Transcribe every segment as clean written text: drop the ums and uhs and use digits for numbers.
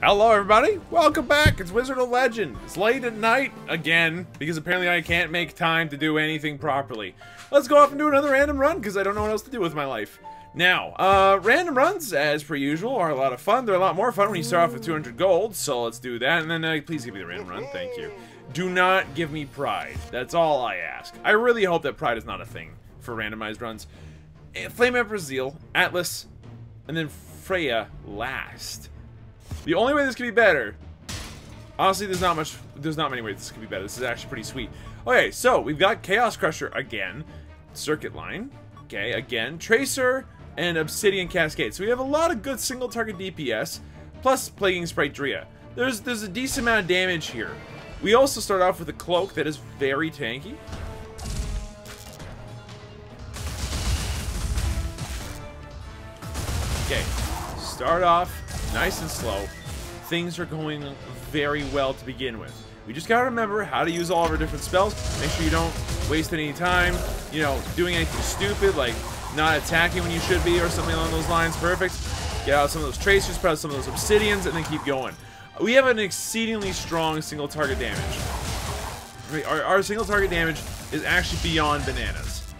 Hello everybody, welcome back. It's Wizard of Legend. It's late at night again because apparently I can't make time to do anything properly. Let's go off and do another random run because I don't know what else to do with my life. Now, random runs, as per usual, are a lot of fun. They're a lot more fun when you start off with 200 gold, so let's do that. And then please give me the random run, thank you. Do not give me pride. That's all I ask. I really hope that pride is not a thing for randomized runs. Flame Emperor's Zeal, Atlas, and then Freya last. The only way this could be better, honestly, there's not many ways this could be better. This is actually pretty sweet. Okay, so we've got Chaos Crusher again, Circuit Line, okay, again, Tracer, and Obsidian Cascade. So we have a lot of good single target DPS, plus Plaguing Sprite Drea. There's a decent amount of damage here. We also start off with a Cloak that is very tanky. Okay, start off nice and slow. Things are going very well to begin with. We just gotta remember how to use all of our different spells. Make sure you don't waste any time, you know, doing anything stupid like not attacking when you should be or something along those lines. Perfect. Get out some of those tracers, put out some of those obsidians, and then keep going. We have an exceedingly strong single target damage. Our single target damage is actually beyond bananas.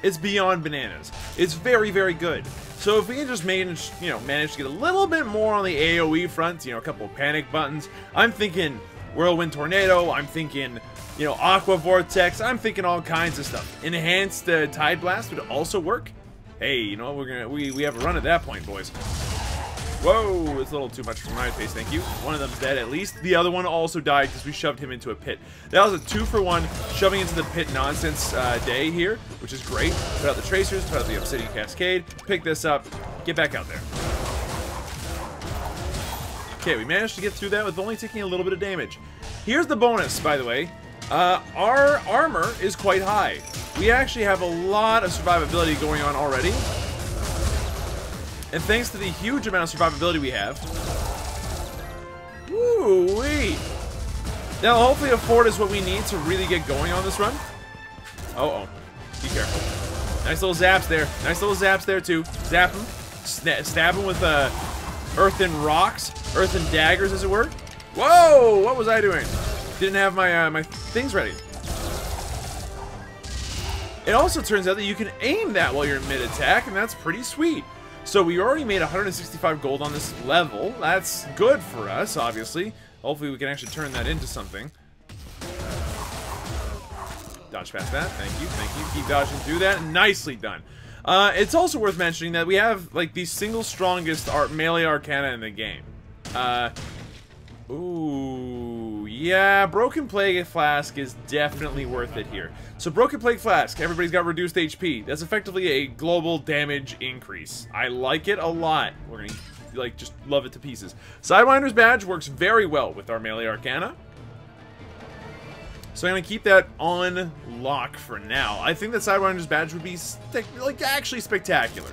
It's beyond bananas. It's very, very good. So if we can just manage to get a little bit more on the AoE front, a couple of panic buttons. I'm thinking Whirlwind Tornado. I'm thinking, Aqua Vortex. I'm thinking all kinds of stuff. Enhanced Tide Blast would also work. Hey, we have a run at that point, boys. Whoa, it's a little too much for my taste, thank you. One of them's dead at least. The other one also died because we shoved him into a pit. That was a 2-for-1 shoving into the pit nonsense day here, which is great. Put out the tracers, put out the Obsidian Cascade, pick this up, get back out there. Okay, we managed to get through that with only taking a little bit of damage. Here's the bonus, by the way. Our armor is quite high. We actually have a lot of survivability going on already. And thanks to the huge amount of survivability we have, woo-wee, that'll hopefully afford us what we need to really get going on this run. Uh-oh. Be careful. Nice little zaps there. Nice little zaps there, too. Zap him. Stab him with earthen rocks. Earthen daggers, as it were. Whoa! What was I doing? Didn't have my, my things ready. It also turns out that you can aim that while you're in mid-attack, and that's pretty sweet. So we already made 165 gold on this level. That's good for us, obviously. Hopefully we can actually turn that into something. Dodge past that. Thank you. Thank you. Keep dodging through that. Nicely done. It's also worth mentioning that we have, like, the single strongest melee arcana in the game. Ooh, yeah, Broken Plague Flask is definitely worth it here. So Broken Plague Flask, everybody's got reduced HP. That's effectively a global damage increase. I like it a lot. We're gonna, just love it to pieces. Sidewinder's Badge works very well with our melee arcana. So I'm gonna keep that on lock for now. I think that Sidewinder's Badge would be, actually spectacular.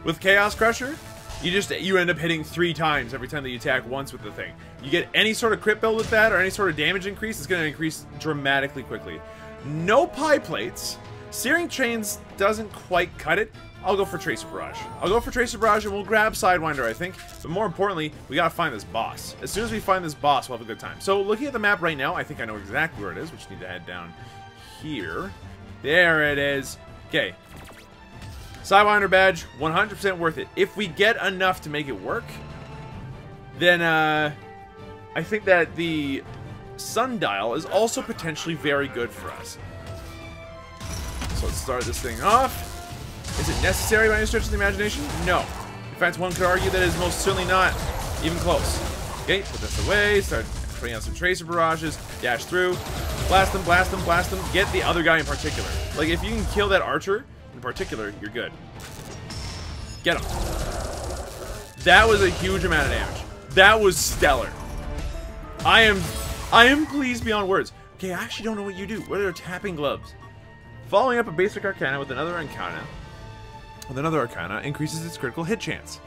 With Chaos Crusher, you end up hitting 3 times every time that you attack once with the thing. You get any sort of crit build with that, or any sort of damage increase, it's going to increase dramatically quickly. No pie plates. Searing Chains doesn't quite cut it. I'll go for Tracer Barrage. I'll go for Tracer Barrage and we'll grab Sidewinder, I think. But more importantly, we gotta find this boss. As soon as we find this boss, we'll have a good time. So looking at the map right now, I think I know exactly where it is. We just need to head down here. There it is. Okay. Sidewinder Badge, 100% worth it. If we get enough to make it work, then I think that the Sundial is also potentially very good for us. So let's start this thing off. Is it necessary by any stretch of the imagination? No. In fact, one could argue that it is most certainly not even close. Okay, put this away, start putting out some Tracer Barrages, dash through, blast them, blast them, blast them, get the other guy in particular. Like, if you can kill that archer in particular, you're good. Get him. That was a huge amount of damage. That was stellar. I am pleased beyond words. Okay, I actually don't know what you do. What are tapping gloves? Following up a basic arcana with another arcana. Increases its critical hit chance.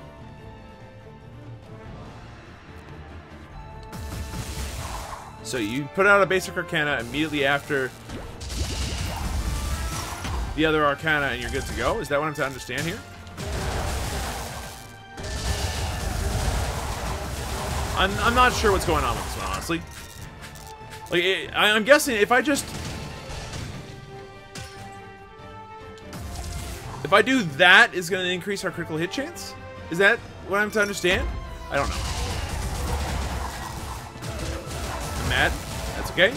So you put out a basic arcana immediately after the other arcana and you're good to go? Is that what I'm to understand here? I'm not sure what's going on with this one, honestly. Like, I'm guessing if I do that, is going to increase our critical hit chance? Is that what I'm to understand? I don't know. I'm mad. That's okay.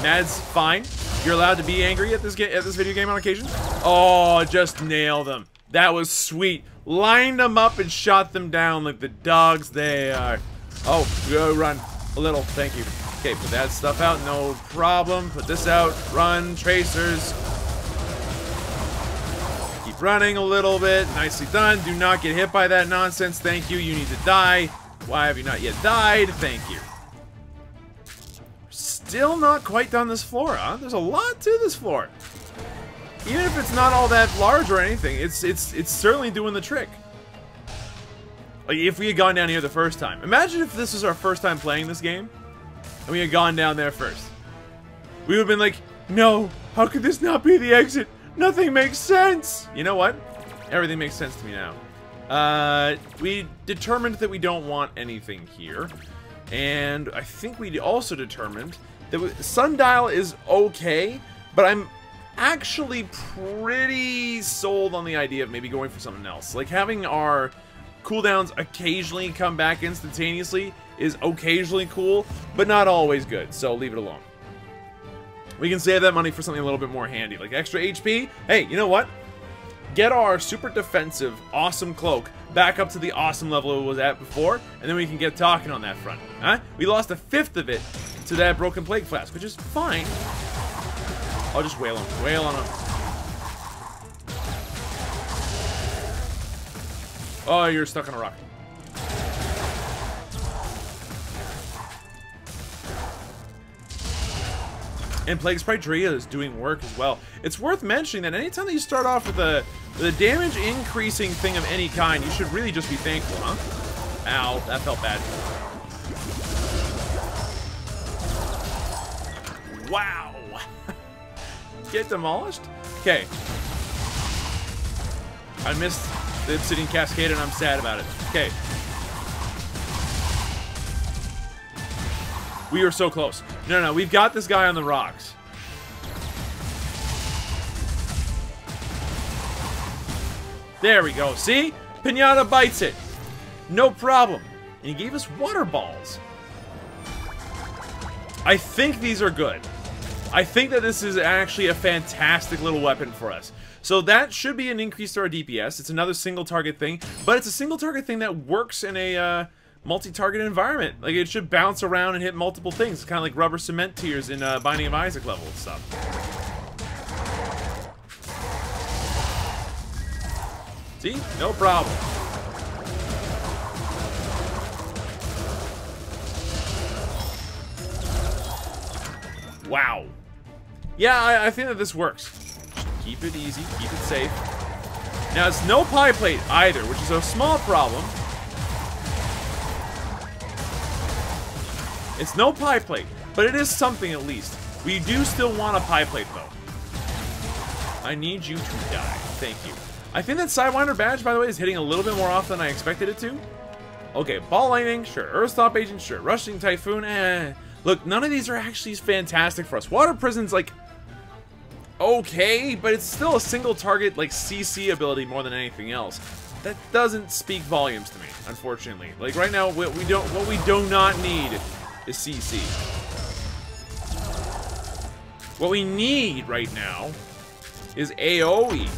Mad's fine. You're allowed to be angry at this video game on occasion. Oh, just nailed them. That was sweet. Lined them up and shot them down like the dogs they are. Oh, go run. A little. Thank you. Okay, put that stuff out. No problem. Put this out. Run. Tracers. Keep running a little bit. Nicely done. Do not get hit by that nonsense. Thank you. You need to die. Why have you not yet died? Thank you. Still not quite done this floor, huh? There's a lot to this floor. Even if it's not all that large or anything, it's certainly doing the trick. Like, if we had gone down here the first time. Imagine if this was our first time playing this game, and we had gone down there first. We would have been like, no, how could this not be the exit? Nothing makes sense! You know what? Everything makes sense to me now. We determined that we don't want anything here. And I think we also determined that Sundial is okay, but I'm actually pretty sold on the idea of maybe going for something else. Like, having our cooldowns occasionally come back instantaneously is occasionally cool, but not always good, so leave it alone. We can save that money for something a little bit more handy, like extra HP. Hey, you know what? Get our super defensive, awesome cloak back up to the awesome level it was at before, and then we can get talking on that front. Huh? We lost a fifth of it to that broken plague flask, which is fine. I'll just wail him. Wail on him. Oh, you're stuck on a rock. And Plague Sprite Drea is doing work as well. It's worth mentioning that anytime that you start off with a damage increasing thing of any kind, you should really just be thankful, huh? Ow, that felt bad. Wow. Get demolished? Okay. I missed the Obsidian Cascade and I'm sad about it. Okay. We were so close. No, we've got this guy on the rocks. There we go. See? Pinata bites it. No problem. And he gave us water balls. I think these are good. I think that this is actually a fantastic little weapon for us. So that should be an increase to our DPS. It's another single target thing, but it's a single target thing that works in a multi-target environment. Like, it should bounce around and hit multiple things. It's kind of like rubber cement tiers in Binding of Isaac level and stuff. See? No problem. Wow. Yeah, I think that this works. Just keep it easy, keep it safe. Now, it's no pie plate either, which is a small problem. It's no pie plate, but it is something at least. We do still want a pie plate, though. I need you to die. Thank you. I think that Sidewinder badge, by the way, is hitting a little bit more off than I expected it to. Okay, Ball Lightning, sure. Earthstop Agent, sure. Rushing Typhoon, eh. Look, none of these are actually fantastic for us. Water Prison's, like, okay, but it's still a single target, like, CC ability more than anything else. That doesn't speak volumes to me, unfortunately. Like, right now, what we do not need is CC. What we need right now is AoE.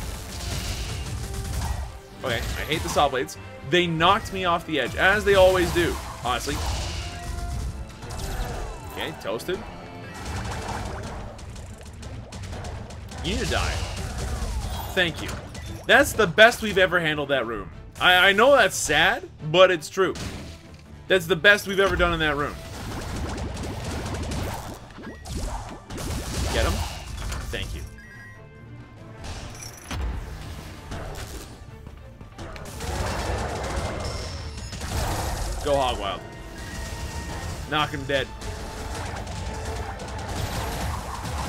Okay, I hate the Saw Blades. They knocked me off the edge, as they always do, honestly. Okay, toasted. You need to die. Thank you. That's the best we've ever handled that room. I know that's sad, but it's true. That's the best we've ever done in that room. Get him. Thank you. Go hog wild. Knock him dead.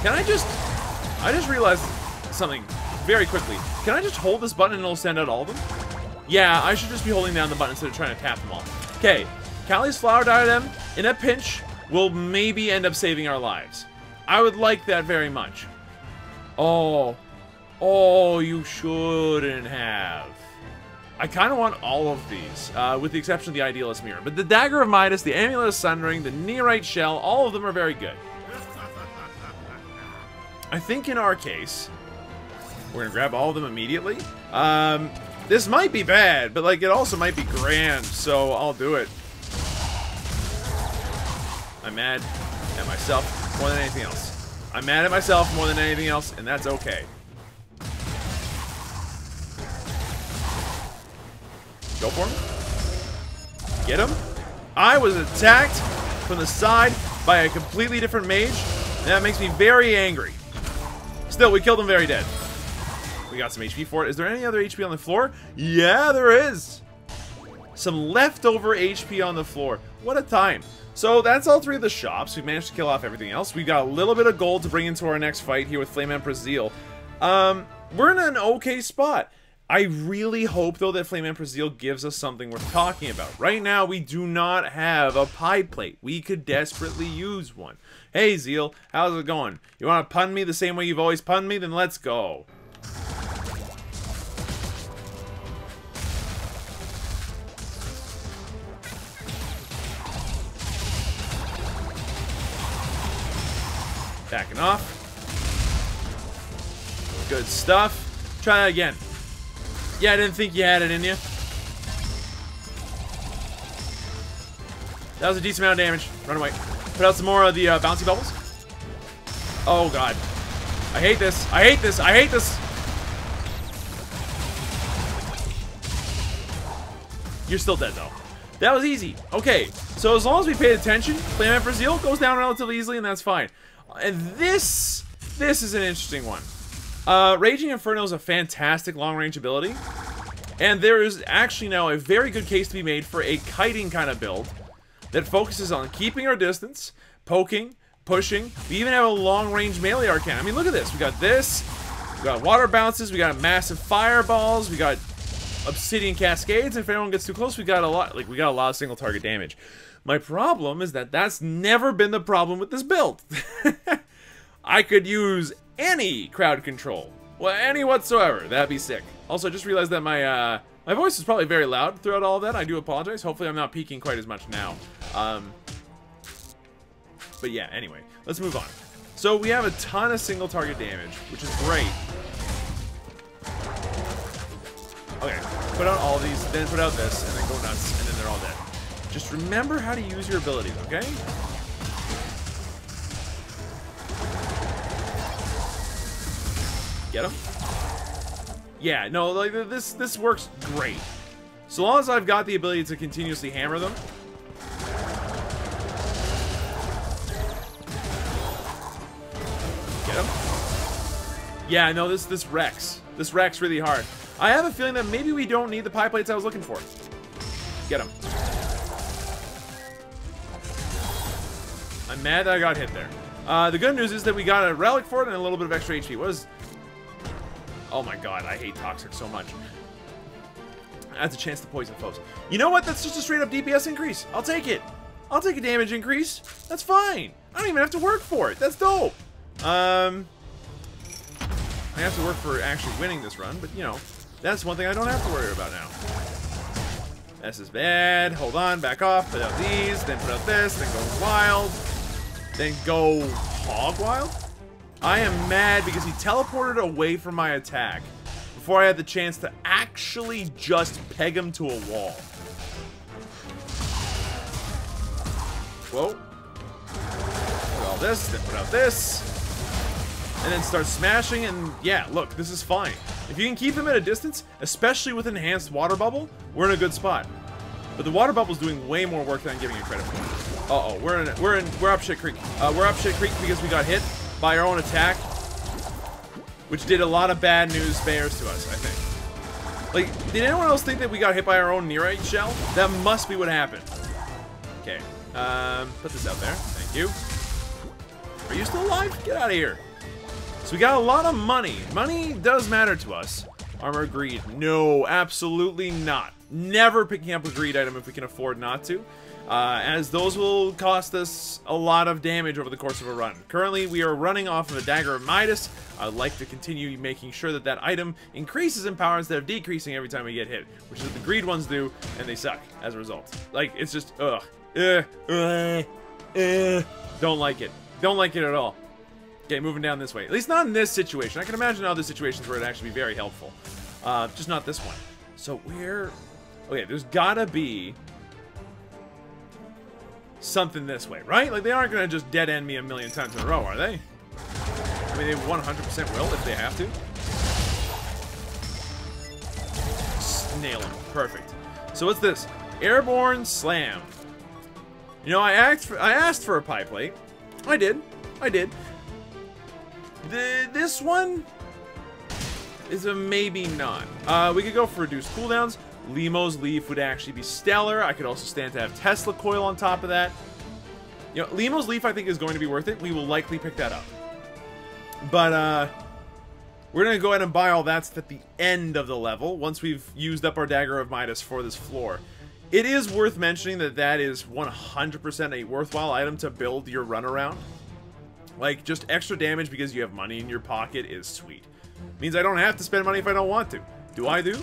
Can I just realized something very quickly. Can I just hold this button and it'll send out all of them? Yeah, I should just be holding down the button instead of trying to tap them all. Okay, Callie's Flower Diadem, in a pinch, will maybe end up saving our lives. I would like that very much. Oh. Oh, you shouldn't have. I kind of want all of these, with the exception of the Idealist Mirror. But the Dagger of Midas, the Amulet of Sundering, the Neorite Shell, all of them are very good. I think in our case, we're going to grab all of them immediately. This might be bad, but like it also might be grand, so I'll do it. I'm mad at myself more than anything else. I'm mad at myself more than anything else, and that's okay. Go for him. Get him. I was attacked from the side by a completely different mage, and that makes me very angry. Still, we killed him very dead. We got some HP for it. Is there any other HP on the floor? Yeah, there is. Some leftover HP on the floor. What a time. So that's all three of the shops. We've managed to kill off everything else. We've got a little bit of gold to bring into our next fight here with Flame Empress Zeal. We're in an okay spot. I really hope, though, that Flame Empress Zeal gives us something worth talking about. Right now, we do not have a pie plate. We could desperately use one. Hey, Zeal, how's it going? You want to pun me the same way you've always punned me? Then let's go. Backing off. Good stuff. Try that again. Yeah, I didn't think you had it in you. That was a decent amount of damage. Run away. Put out some more of the bouncy bubbles. Oh, God. I hate this. I hate this. I hate this. You're still dead, though. That was easy. Okay, so as long as we paid attention, Flame Empress Zeal goes down relatively easily, and that's fine. And this is an interesting one. Raging Inferno is a fantastic long-range ability, and there is actually now a very good case to be made for a kiting kind of build that focuses on keeping our distance, poking, pushing. We even have a long-range melee arcane. I mean, look at this. We got this. We got water bounces. We got massive fireballs. We got obsidian cascades. And if anyone gets too close, we got a lot. Like, we got a lot of single target damage. My problem is that that's never been the problem with this build. I could use any crowd control. Well, any whatsoever. That'd be sick. Also, I just realized that my voice is probably very loud throughout all of that. I do apologize. Hopefully, I'm not peaking quite as much now. But yeah, anyway. Let's move on. So, we have a ton of single target damage, which is great. Okay. Put out all these, then put out this, and then go nuts, and then they're all dead. Just remember how to use your abilities, okay? Get him? Yeah, no, like this works great. So long as I've got the ability to continuously hammer them. Get him? Yeah, no, this wrecks. This wrecks really hard. I have a feeling that maybe we don't need the pie plates I was looking for. Get him. I'm mad that I got hit there. The good news is that we got a relic for it and a little bit of extra HP. What is... Oh my god, I hate Toxic so much. That's a chance to poison foes. You know what? That's just a straight up DPS increase. I'll take it. I'll take a damage increase. That's fine. I don't even have to work for it. That's dope. I have to work for actually winning this run, but you know, that's one thing I don't have to worry about now. This is bad. Hold on, back off. Put out these, then put out this, then go wild. Then go hog wild? I am mad because he teleported away from my attack before I had the chance to actually just peg him to a wall. Whoa. Put all this, then put out this. And then start smashing, and yeah, look, this is fine. If you can keep him at a distance, especially with enhanced water bubble, we're in a good spot. But the water bubble's doing way more work than I'm giving it credit for. Uh-oh, we're up shit creek. We're up shit creek because we got hit by our own attack, which did a lot of bad news bears to us, I think. Like, did anyone else think that we got hit by our own Neorite shell? That must be what happened. Okay, put this out there. Thank you. Are you still alive? Get out of here. So we got a lot of money. Money does matter to us. Armor greed. No, absolutely not. Never picking up a greed item if we can afford not to, as those will cost us a lot of damage over the course of a run. Currently, we are running off of a Dagger of Midas. I'd like to continue making sure that that item increases in power instead of decreasing every time we get hit, which is what the greed ones do, and they suck as a result. Like, it's just, ugh. Don't like it. Don't like it at all. Okay, moving down this way. At least not in this situation. I can imagine other situations where it'd actually be very helpful. Just not this one. So where... Okay, there's gotta be something this way, right? Like, they aren't gonna just dead end me a million times in a row, are they? I mean, they 100% will if they have to. Nail them. Perfect. So what's this? Airborne Slam. You know, I asked for a pie plate. I did. This one is a maybe not. We could go for reduced cooldowns. Lemo's Leaf would actually be stellar. I could also stand to have Tesla Coil on top of that. You know, Lemo's Leaf I think is going to be worth it. We will likely pick that up. But, we're going to go ahead and buy all that at the end of the level, once we've used up our Dagger of Midas for this floor. It is worth mentioning that that is 100% a worthwhile item to build your run around. Like, just extra damage because you have money in your pocket is sweet. Means I don't have to spend money if I don't want to. Do I though?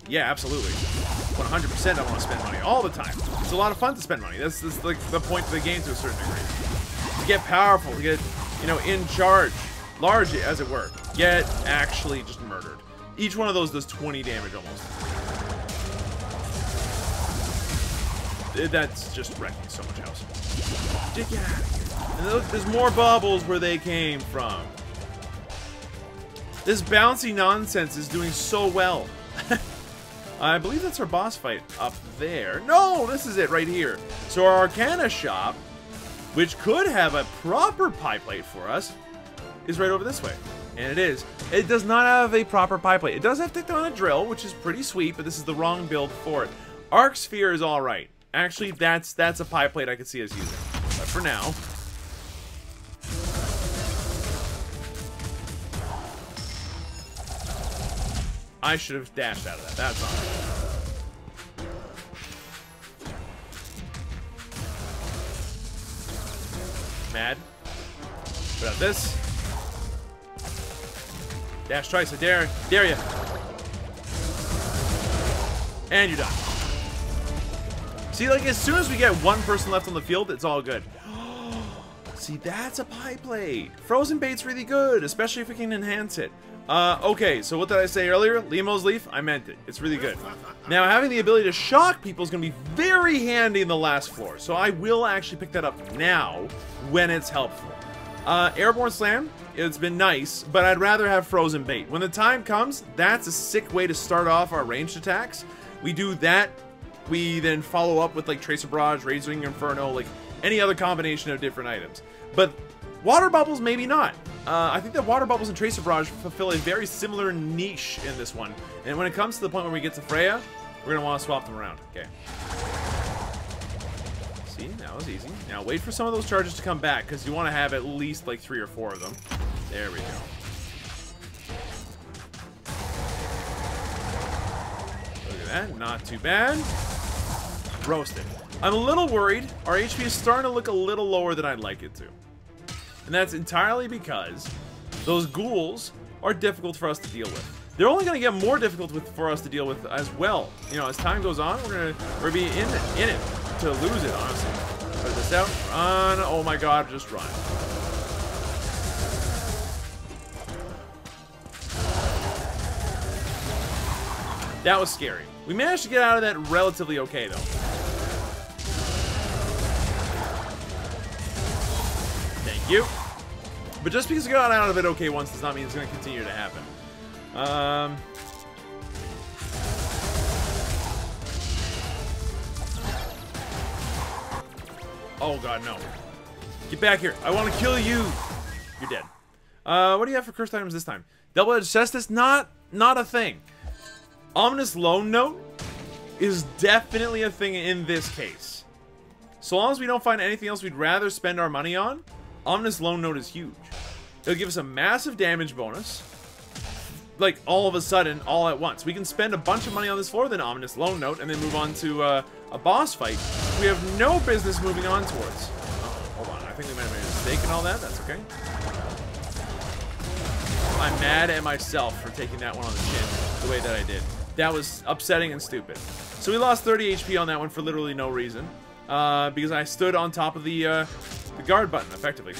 Yeah, absolutely. 100% I want to spend money all the time. It's a lot of fun to spend money. That's like the point of the game to a certain degree. To get powerful, to get, you know, in charge. Large, as it were. Get actually just murdered. Each one of those does 20 damage almost. That's just wrecking so much house. Get out of here. And look, there's more bubbles where they came from. This bouncy nonsense is doing so well. I believe that's our boss fight up there. No, this is it right here. So our Arcana shop, which could have a proper pie plate for us, is right over this way. And it is. It does not have a proper pie plate. It does have Tectonic Drill, which is pretty sweet, but this is the wrong build for it. Arc Sphere is alright. Actually, that's a pie plate I could see us using. But for now... I should have dashed out of that. That's all right. Mad. Put out this. Dash twice. I dare you. And you're done. See, like, as soon as we get one person left on the field, it's all good. See, that's a pie plate. Frozen bait's really good, especially if we can enhance it. Okay, so what did I say earlier? Lemo's Leaf? I meant it. It's really good. Now, having the ability to shock people is going to be very handy in the last floor, so I will actually pick that up now when it's helpful. Airborne Slam, it's been nice, but I'd rather have Frozen Bait. When the time comes, that's a sick way to start off our ranged attacks. We do that, we then follow up with, like, Tracer Barrage, Razing Inferno, like, any other combination of different items. But Water Bubbles, maybe not. I think that Water Bubbles and Tracer Barrage fulfill a very similar niche in this one. And when it comes to the point where we get to Freya, we're going to want to swap them around. Okay. See, that was easy. Now wait for some of those charges to come back, because you want to have at least like 3 or 4 of them. There we go. Look at that. Not too bad. Roasted. I'm a little worried. Our HP is starting to look a little lower than I'd like it to. And that's entirely because those ghouls are difficult for us to deal with. They're only going to get more difficult for us to deal with as well. You know, as time goes on, we're gonna be in it to lose it, honestly. Put this out. Run. Oh my god, just run. That was scary. We managed to get out of that relatively okay, though. Thank you. But just because we got out of it okay once does not mean it's going to continue to happen. Oh god, no. Get back here. I want to kill you. You're dead. What do you have for cursed items this time? Double-edged cestus? Not a thing. Ominous Lone Note is definitely a thing in this case. So long as we don't find anything else we'd rather spend our money on, Ominous Lone Note is huge. It'll give us a massive damage bonus. like, all of a sudden, all at once. We can spend a bunch of money on this floor, then ominous lone note, and then move on to a boss fight. We have no business moving on towards. Oh, hold on. I think we might have made a mistake and all that. That's okay. I'm mad at myself for taking that one on the chin the way that I did. That was upsetting and stupid. So we lost 30 HP on that one for literally no reason. Because I stood on top of the guard button, effectively.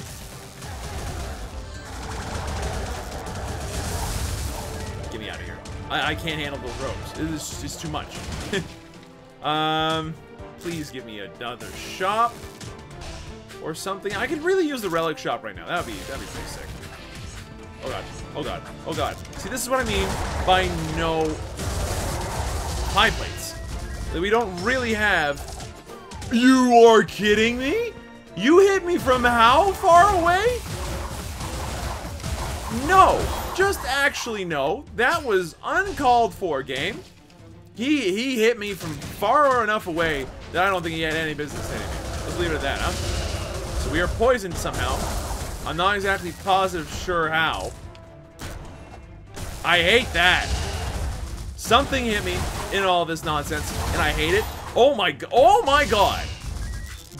Get me out of here. I can't handle those ropes. It's just too much. Please give me another shop. Or something. I could really use the relic shop right now. That'd be pretty sick. Oh god. Oh god. Oh god. See, this is what I mean by no high plates. That we don't really have. You are kidding me? You hit me from how far away? No. Just actually no. That was uncalled for, game. He hit me from far enough away that I don't think he had any business hitting me. Let's leave it at that, huh? So we are poisoned somehow. I'm not exactly positive sure how. I hate that. Something hit me in all this nonsense, and I hate it. Oh my god.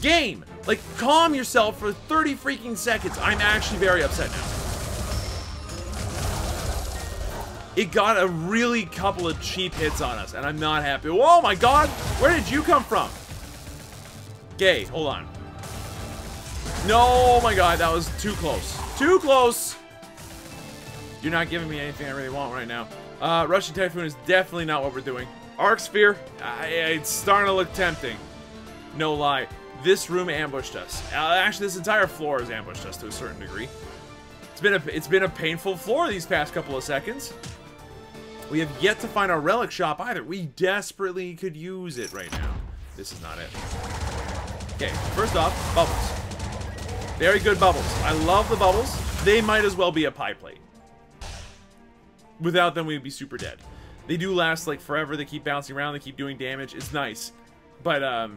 Game, like, calm yourself for 30 freaking seconds. I'm actually very upset now. It got a really couple of cheap hits on us, and I'm not happy. Oh my god, where did you come from? Gay, hold on. No, oh my god, that was too close. Too close. You're not giving me anything I really want right now. Rushing Typhoon is definitely not what we're doing. Arc Sphere, it's starting to look tempting. No lie. This room ambushed us. Actually, this entire floor has ambushed us to a certain degree. It's been a painful floor these past couple of seconds. We have yet to find our relic shop either. We desperately could use it right now. This is not it. Okay, first off, bubbles. Very good bubbles. I love the bubbles. They might as well be a pie plate. Without them, we'd be super dead. They do last, like, forever. They keep bouncing around. They keep doing damage. It's nice. But,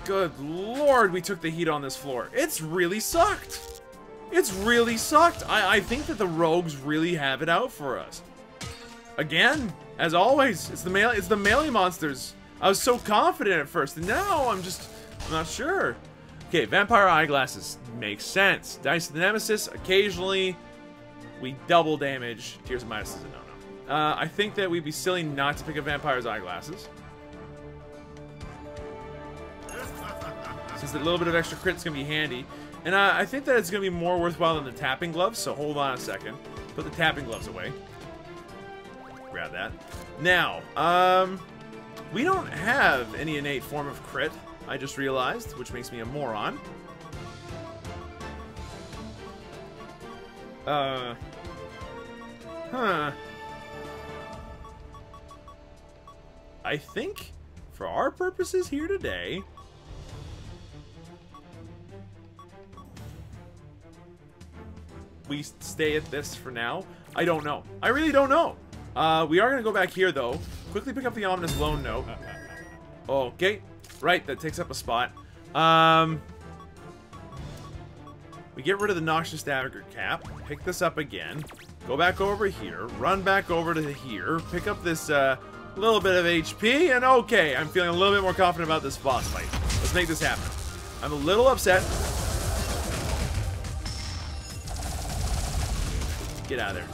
good lord, we took the heat on this floor. It's really sucked. It's really sucked. I think that the rogues really have it out for us. Again, as always, it's the melee monsters. I was so confident at first, and now I'm not sure. Okay, vampire eyeglasses. Makes sense. Dice of the Nemesis, occasionally. We double damage. Tears of Midas is a no-no. I think that we'd be silly not to pick up Vampire's eyeglasses. Since a little bit of extra crit is going to be handy. And I think that it's going to be more worthwhile than the tapping gloves, so hold on a second. Put the tapping gloves away. Grab that. Now, we don't have any innate form of crit, I just realized, which makes me a moron. I think, for our purposes here today, we stay at this for now. I don't know. I really don't know. We are going to go back here, though. Quickly pick up the ominous lone note. Okay. Right, that takes up a spot. We get rid of the noxious dagger cap. Pick this up again. Go back over here. Run back over to here. Pick up this little bit of HP. And okay, I'm feeling a little bit more confident about this boss fight. Let's make this happen. I'm a little upset. Get out of there.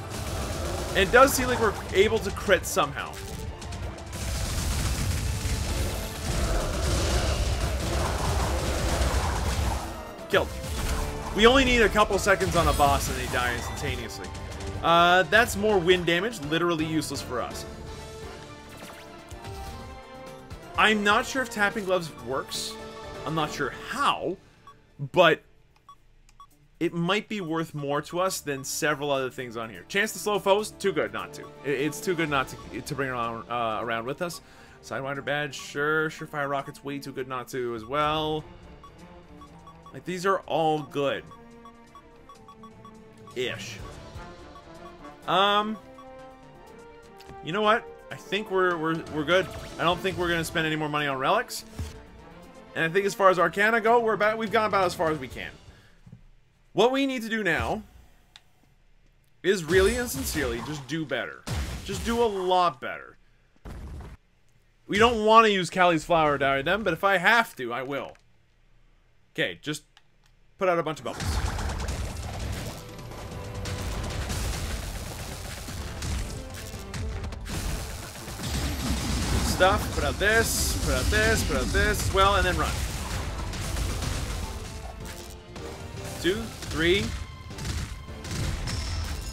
And it does seem like we're able to crit somehow. Killed. We only need a couple seconds on a boss and they die instantaneously. That's more wind damage, literally useless for us. I'm not sure if tapping gloves works. I'm not sure how, but it might be worth more to us than several other things on here. Chance to slow foes, too good not to. It's too good not to bring it around with us. Sidewinder badge, sure. Surefire rockets, way too good not to as well. Like, these are all good. Ish. You know what? I think we're good. I don't think we're gonna spend any more money on relics. And I think as far as Arcana go, we've gone about as far as we can. What we need to do now is really and sincerely just do better. Just do a lot better. We don't want to use Callie's Flower Diadem, but if I have to, I will. Okay, just put out a bunch of bubbles. Stuff, put out this, put out this, put out this as well, and then run. 2, 3,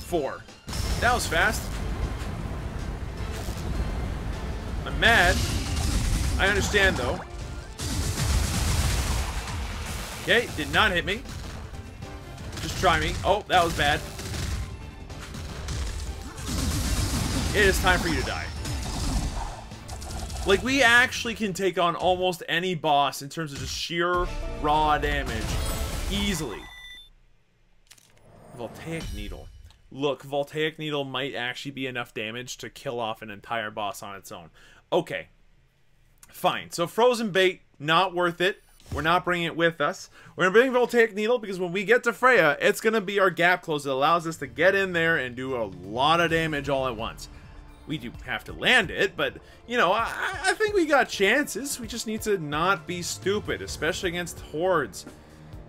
4. That was fast. I'm mad. I understand, though. Okay, did not hit me. Just try me. Oh, that was bad. It is time for you to die. Like, we actually can take on almost any boss in terms of just sheer raw damage easily. Voltaic Needle. Look, Voltaic Needle might actually be enough damage to kill off an entire boss on its own. Okay. Fine. So Frozen Bait, not worth it. We're not bringing it with us. We're going to bring Voltaic Needle because when we get to Freya, it's going to be our gap close that allows us to get in there and do a lot of damage all at once. We do have to land it, but, you know, I think we got chances. We just need to not be stupid, especially against hordes.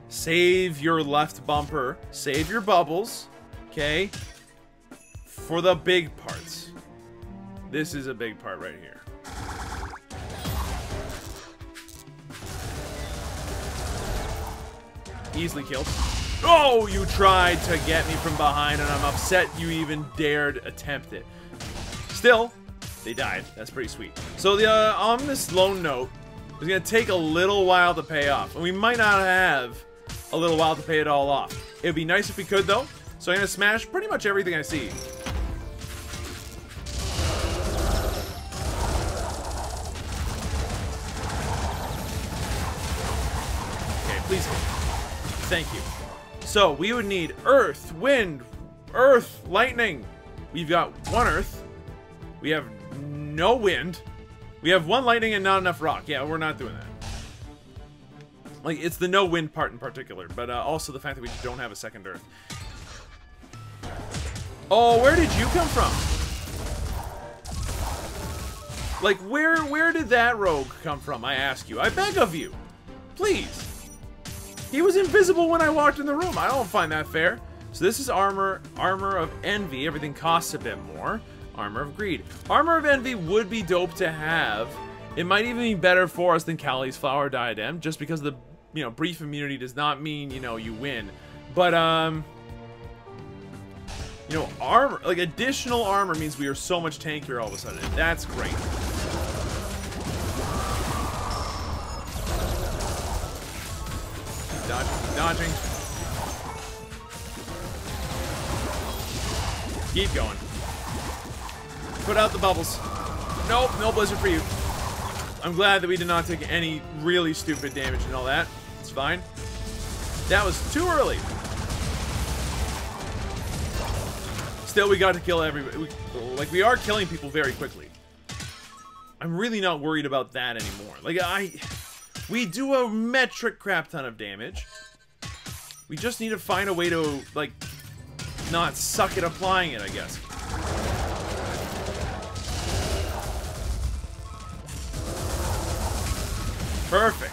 Save your left bumper. Save your bubbles. Okay? For the big parts. This is a big part right here. Easily killed. Oh, you tried to get me from behind, and I'm upset you even dared attempt it. Still, they died. That's pretty sweet. So the on this lone note, it's going to take a little while to pay off. And we might not have a little while to pay it all off. It would be nice if we could, though. So I'm going to smash pretty much everything I see. Okay, please hit. Thank you. So we would need earth, wind, earth, lightning. We've got one earth. We have no wind. We have one lightning and not enough rock. Yeah, we're not doing that. Like, it's the no wind part in particular, but also the fact that we don't have a second earth. Oh, where did you come from? Like, where did that rogue come from, I ask you? I beg of you. Please. He was invisible when I walked in the room. I don't find that fair. So this is armor of envy. Everything costs a bit more. Armor of greed. Armor of envy would be dope to have. It might even be better for us than Callie's Flower Diadem, just because the, you know, brief immunity does not mean, you know, you win. But you know, armor, like additional armor means we are so much tankier all of a sudden. And that's great. Keep dodging, keep dodging. Keep going. Put out the bubbles. Nope, no blizzard for you. I'm glad that we did not take any really stupid damage and all that. It's fine. That was too early. Still, we got to kill everybody. Like, we are killing people very quickly. I'm really not worried about that anymore. Like, we do a metric crap ton of damage. We just need to find a way to, like, not suck at applying it, I guess. Perfect.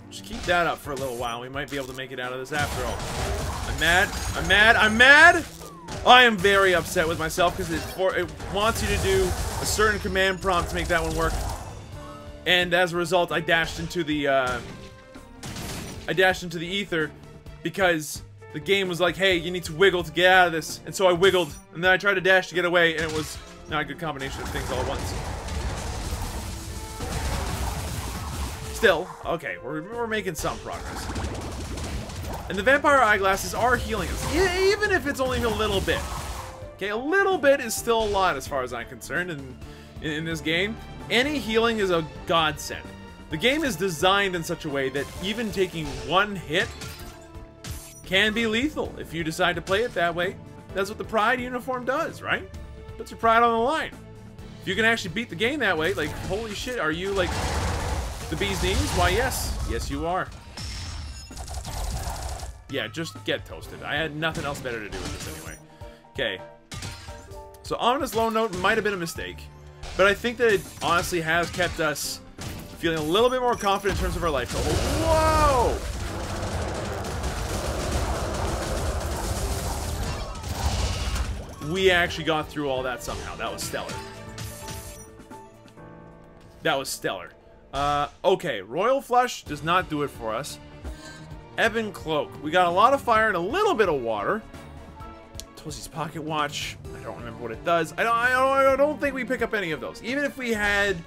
Just keep that up for a little while. We might be able to make it out of this after all. I'm mad. I'm mad. I'm mad! I am very upset with myself because it wants you to do a certain command prompt to make that one work. And as a result, I dashed into the ether because the game was like, hey, you need to wiggle to get out of this. And so I wiggled, and then I tried to dash to get away, and it was not a good combination of things all at once. Still, okay, we're making some progress. And the vampire eyeglasses are healing us, even if it's only a little bit. Okay, a little bit is still a lot as far as I'm concerned in this game. Any healing is a godsend. The game is designed in such a way that even taking one hit can be lethal if you decide to play it that way. That's what the Pride uniform does, right? Puts your pride on the line. If you can actually beat the game that way, like, holy shit, are you, like, the bee's knees? Why, yes. Yes, you are. Yeah, just get toasted. I had nothing else better to do with this anyway. Okay. So ominous low note might have been a mistake. But I think that it honestly has kept us feeling a little bit more confident in terms of our life total. Whoa! We actually got through all that somehow. That was stellar. That was stellar. Okay, Royal Flush does not do it for us. Ebon Cloak. We got a lot of fire and a little bit of water. Toasie's Pocket Watch. I don't remember what it does. I don't think we pick up any of those. Even if we had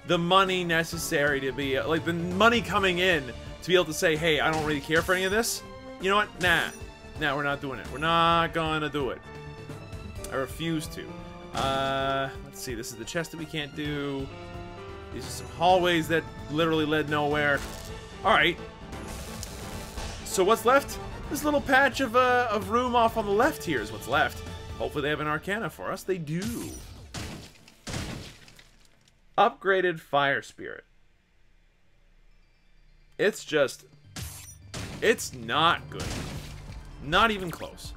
the money necessary to be, like, the money coming in to be able to say, hey, I don't really care for any of this. You know what? Nah. Nah, we're not doing it. We're not gonna do it. I refuse to. Let's see. This is the chest that we can't do. These are some hallways that literally led nowhere. Alright. So what's left? This little patch of room off on the left here is what's left. Hopefully they have an Arcana for us. They do. Upgraded Fire Spirit. It's just... It's not good. Not even close.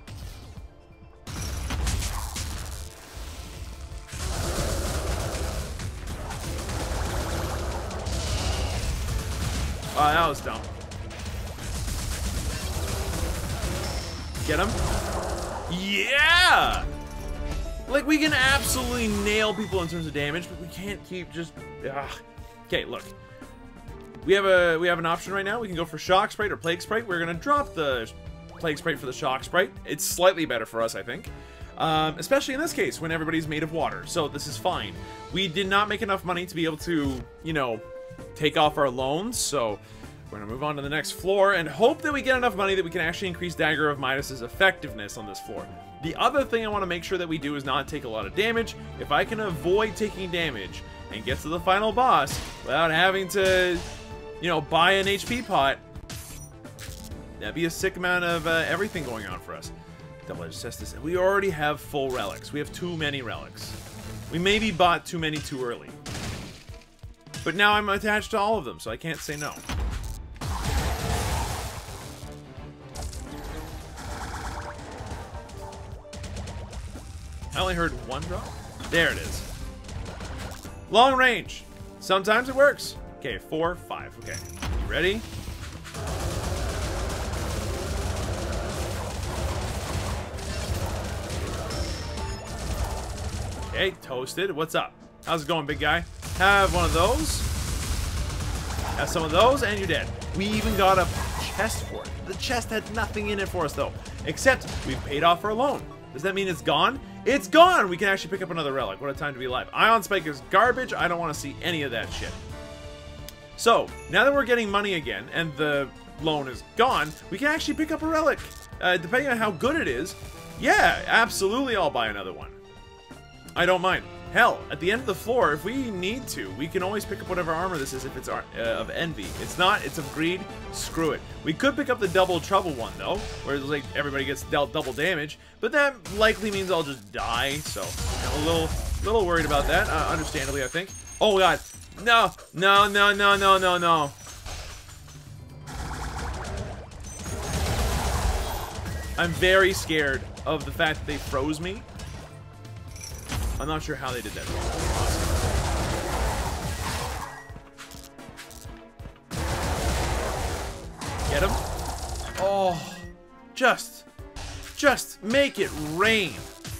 Oh, that was dumb. Get him? Yeah! Like, we can absolutely nail people in terms of damage, but we can't keep just... Okay, look. We have an option right now. We can go for Shock Sprite or Plague Sprite. We're going to drop the Plague Sprite for the Shock Sprite. It's slightly better for us, I think. Especially in this case, when everybody's made of water. So this is fine. We did not make enough money to be able to, you know, take off our loans, so we're going to move on to the next floor and hope that we get enough money that we can actually increase Dagger of Midas's effectiveness on this floor. The other thing I want to make sure that we do is not take a lot of damage. If I can avoid taking damage and get to the final boss without having to, you know, buy an HP pot, that'd be a sick amount of everything going on for us. Double-edged cestus. We already have full relics. We have too many relics. We maybe bought too many too early. But now I'm attached to all of them, so I can't say no. I only heard one drop. There it is. Long range. Sometimes it works. Okay, 4, 5. Okay. You ready? Okay, toasted. What's up? How's it going, big guy? Have one of those. Have some of those, and you're dead. We even got a chest for it. The chest had nothing in it for us, though. Except we've paid off our loan. Does that mean it's gone? It's gone! We can actually pick up another relic. What a time to be alive. Ion Spike is garbage. I don't want to see any of that shit. So, now that we're getting money again, and the loan is gone, we can actually pick up a relic. Depending on how good it is, yeah, absolutely I'll buy another one. I don't mind. Hell, at the end of the floor, if we need to, we can always pick up whatever armor this is if it's of envy. It's not, it's of greed, screw it. We could pick up the double trouble one, though, where it's like everybody gets dealt double damage, but that likely means I'll just die, so I'm a little worried about that, understandably, I think. Oh god, no, no, no, no, no, no, no. I'm very scared of the fact that they froze me. I'm not sure how they did that. Get him? Oh, just make it rain.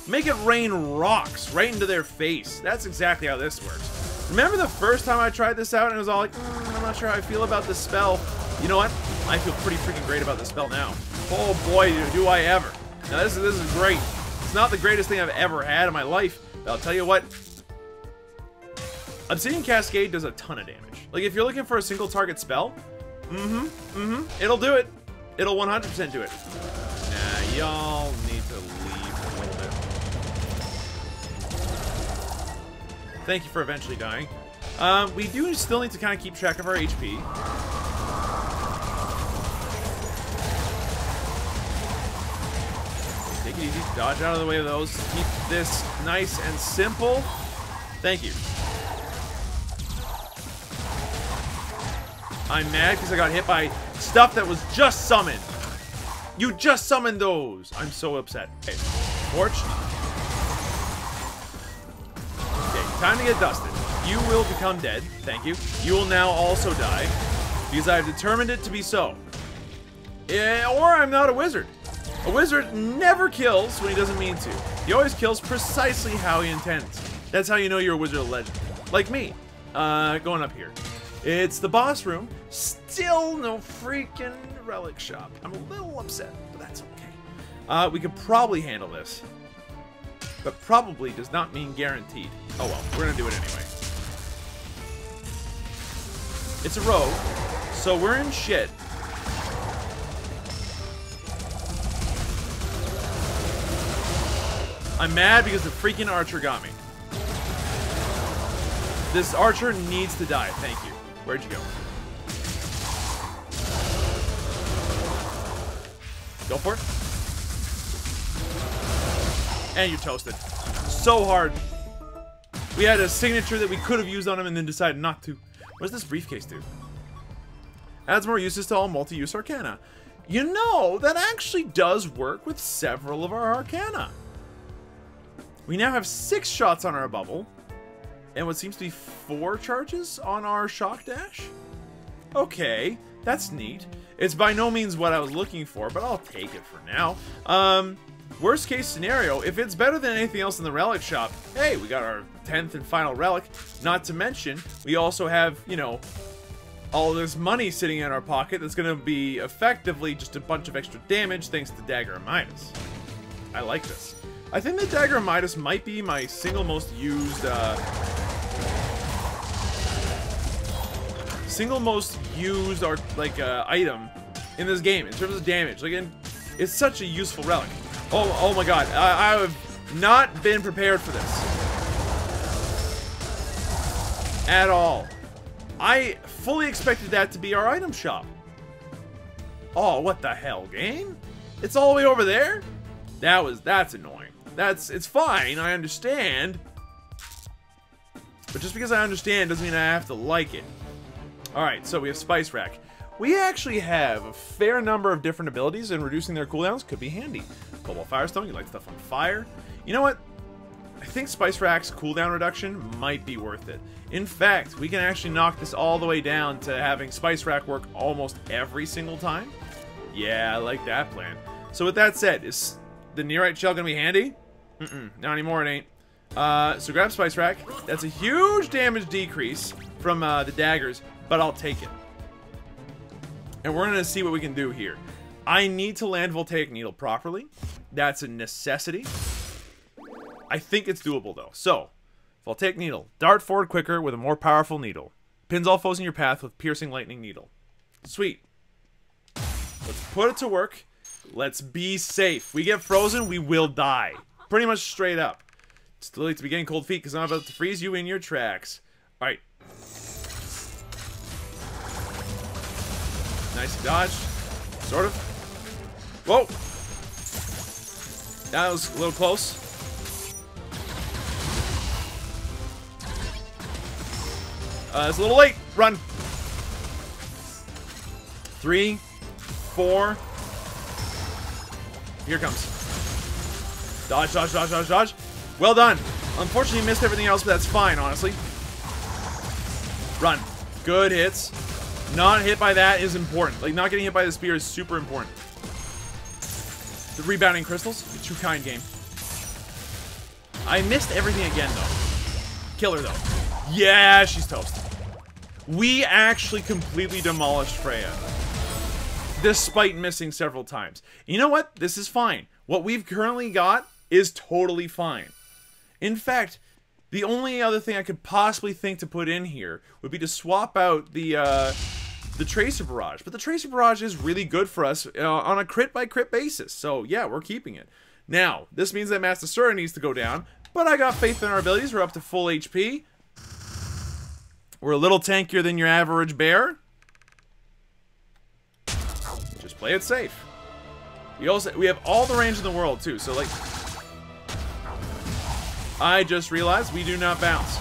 Make it rain rocks right into their face. That's exactly how this works. Remember the first time I tried this out and it was all like, I'm not sure how I feel about this spell. You know what? I feel pretty freaking great about this spell now. Oh boy, do I ever. Now this is great. It's not the greatest thing I've ever had in my life. But I'll tell you what, Obsidian Cascade does a ton of damage. Like, if you're looking for a single target spell, it'll do it. It'll 100% do it. Nah, y'all need to leave a little bit. Thank you for eventually dying. We do still need to kind of keep track of our HP. Take it easy. Dodge out of the way of those. Keep this nice and simple. Thank you. I'm mad because I got hit by stuff that was just summoned. You just summoned those. I'm so upset. Okay. Torched. time to get dusted. You will become dead. Thank you. You will now also die, because I have determined it to be so. Or I'm not a wizard. A wizard never kills when he doesn't mean to. He always kills precisely how he intends. That's how you know you're a wizard of legend. Like me. Going up here. It's the boss room. Still no freaking relic shop. I'm a little upset, but that's okay. We could probably handle this. But probably does not mean guaranteed. Oh well, we're gonna do it anyway. It's a rogue, so we're in shit. I'm mad because the freaking archer got me. This archer needs to die. Thank you. Where'd you go? Go for it. And you're toasted. So hard. We had a signature that we could have used on him and then decided not to. What does this briefcase do? Adds more uses to all multi-use arcana. You know, that actually does work with several of our arcana. We now have 6 shots on our bubble, and what seems to be 4 charges on our shock dash? Okay, that's neat. It's by no means what I was looking for, but I'll take it for now. Worst case scenario, if it's better than anything else in the relic shop, hey, we got our 10th and final relic. Not to mention, we also have, you know, all this money sitting in our pocket that's going to be effectively just a bunch of extra damage thanks to Dagger of Midas. I like this. I think the Dagger of Midas might be my single most used, item in this game in terms of damage. Like, it's such a useful relic. Oh my god, I have not been prepared for this. At all. I fully expected that to be our item shop. Oh, what the hell, game? It's all the way over there? That's annoying. It's fine, I understand. But just because I understand doesn't mean I have to like it. Alright, so we have Spice Rack. We actually have a fair number of different abilities, and reducing their cooldowns could be handy. Cobalt Firestone, you like stuff on fire. You know what? I think Spice Rack's cooldown reduction might be worth it. In fact, we can actually knock this all the way down to having Spice Rack work almost every single time. Yeah, I like that plan. So with that said, is the Nearite Shell gonna be handy? Not anymore, it ain't. So grab Spice Rack. That's a huge damage decrease from the daggers, but I'll take it. And we're gonna see what we can do here. I need to land Voltaic Needle properly. That's a necessity. I think it's doable though. So, Voltaic Needle. Dart forward quicker with a more powerful needle. Pins all foes in your path with Piercing Lightning Needle. Sweet. Let's put it to work. Let's be safe. We get frozen, we will die. Pretty much straight up. It's too late to be getting cold feet because I'm about to freeze you in your tracks. Alright. Nice dodge. Sort of. Whoa! That was a little close. It's a little late. Run. 3, 4. Here it comes. Dodge, dodge, dodge, dodge, dodge. Well done. Unfortunately, you missed everything else, but that's fine, honestly. Run. Good hits. Not hit by that is important. Like, not getting hit by the spear is super important. The rebounding crystals. You're too kind, game. I missed everything again, though. Kill her, though. Yeah, she's toast. We actually completely demolished Freya. Despite missing several times. You know what? This is fine. What we've currently got is totally fine. In fact, the only other thing I could possibly think to put in here would be to swap out the Tracer Barrage. But the Tracer Barrage is really good for us on a crit-by-crit basis. So, yeah, we're keeping it. Now, this means that Master Sura needs to go down. But I got faith in our abilities. We're up to full HP. We're a little tankier than your average bear. Just play it safe. We have all the range in the world, too. So, like... I just realized we do not bounce.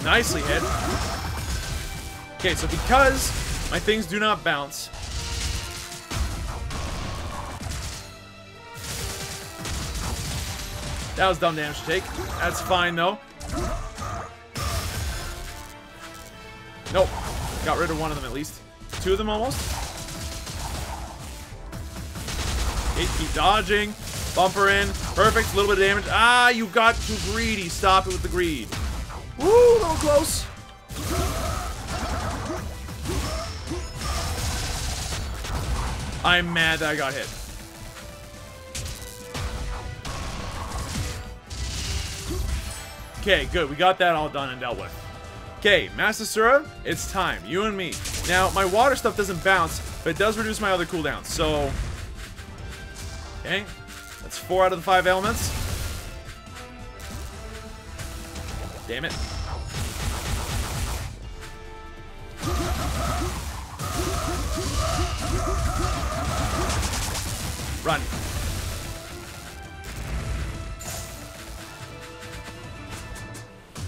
Nicely hit. Okay, so because my things do not bounce, That was dumb damage to take. That's fine, though. Nope. Got rid of one of them, at least. Two of them, almost. Okay, keep dodging. Bumper in. Perfect. A little bit of damage. Ah, you got too greedy. Stop it with the greed. Woo, a little close. I'm mad that I got hit. Okay, good. We got that all done and dealt with. Okay, Masasura, it's time. You and me. Now, my water stuff doesn't bounce, but it does reduce my other cooldowns. So, okay. That's 4 out of the 5 elements. Damn it. Run.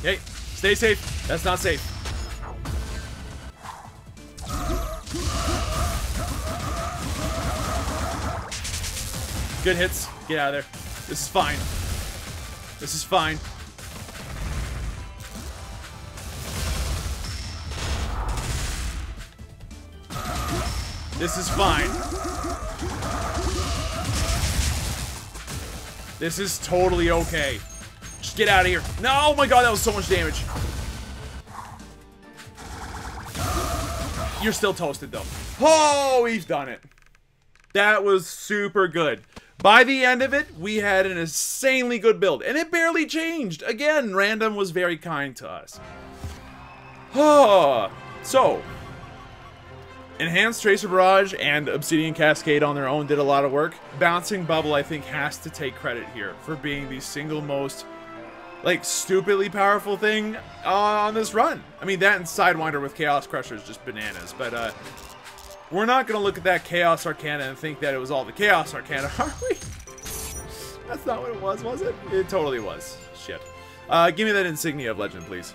Okay, stay safe. That's not safe. Good hits. Get out of there. This is fine. This is fine. This is fine. This is totally okay. Just get out of here. No, oh my god, that was so much damage. You're still toasted, though. Oh, we've done it. That was super good. By the end of it, we had an insanely good build. And it barely changed. Again, random was very kind to us. So, Enhanced Tracer Barrage and Obsidian Cascade on their own did a lot of work. Bouncing Bubble, I think, has to take credit here for being the single most, like, stupidly powerful thing on this run. I mean, that and Sidewinder with Chaos Crusher is just bananas. But, we're not going to look at that Chaos Arcana and think that it was all the Chaos Arcana, are we? That's not what it was it? It totally was. Shit. Give me that Insignia of Legend, please.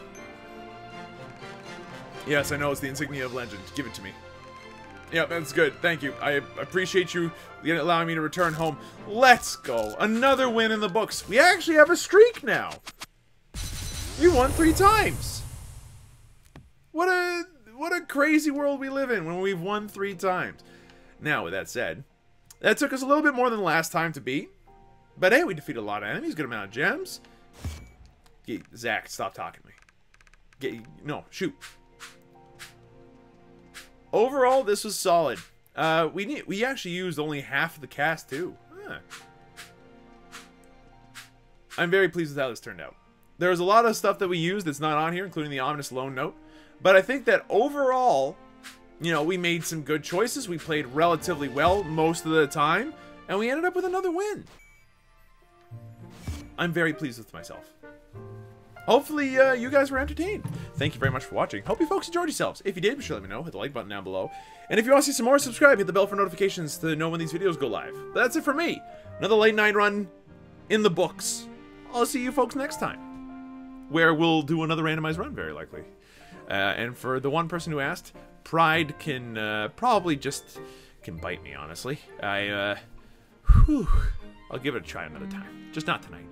Yes, I know it's the Insignia of Legend. Give it to me. Yeah, that's good. Thank you. I appreciate you allowing me to return home. Let's go. Another win in the books. We actually have a streak now. We won 3 times. What a crazy world we live in when we've won 3 times. Now, with that said, that took us a little bit more than last time to beat. But hey, we defeated a lot of enemies. Good amount of gems. Zach, stop talking to me. No, shoot. Overall, this was solid. We actually used only half of the cast too. Huh. I'm very pleased with how this turned out. There was a lot of stuff that we used that's not on here, including the ominous lone note. But I think that overall, you know, we made some good choices. We played relatively well most of the time, and we ended up with another win. I'm very pleased with myself. Hopefully, you guys were entertained. Thank you very much for watching. Hope you folks enjoyed yourselves. If you did, be sure to let me know. Hit the like button down below. And if you want to see some more, subscribe. Hit the bell for notifications to know when these videos go live. But that's it for me. Another late night run in the books. I'll see you folks next time, where we'll do another randomized run, very likely. And for the one person who asked, pride can probably just bite me, honestly. I'll give it a try another time. Just not tonight.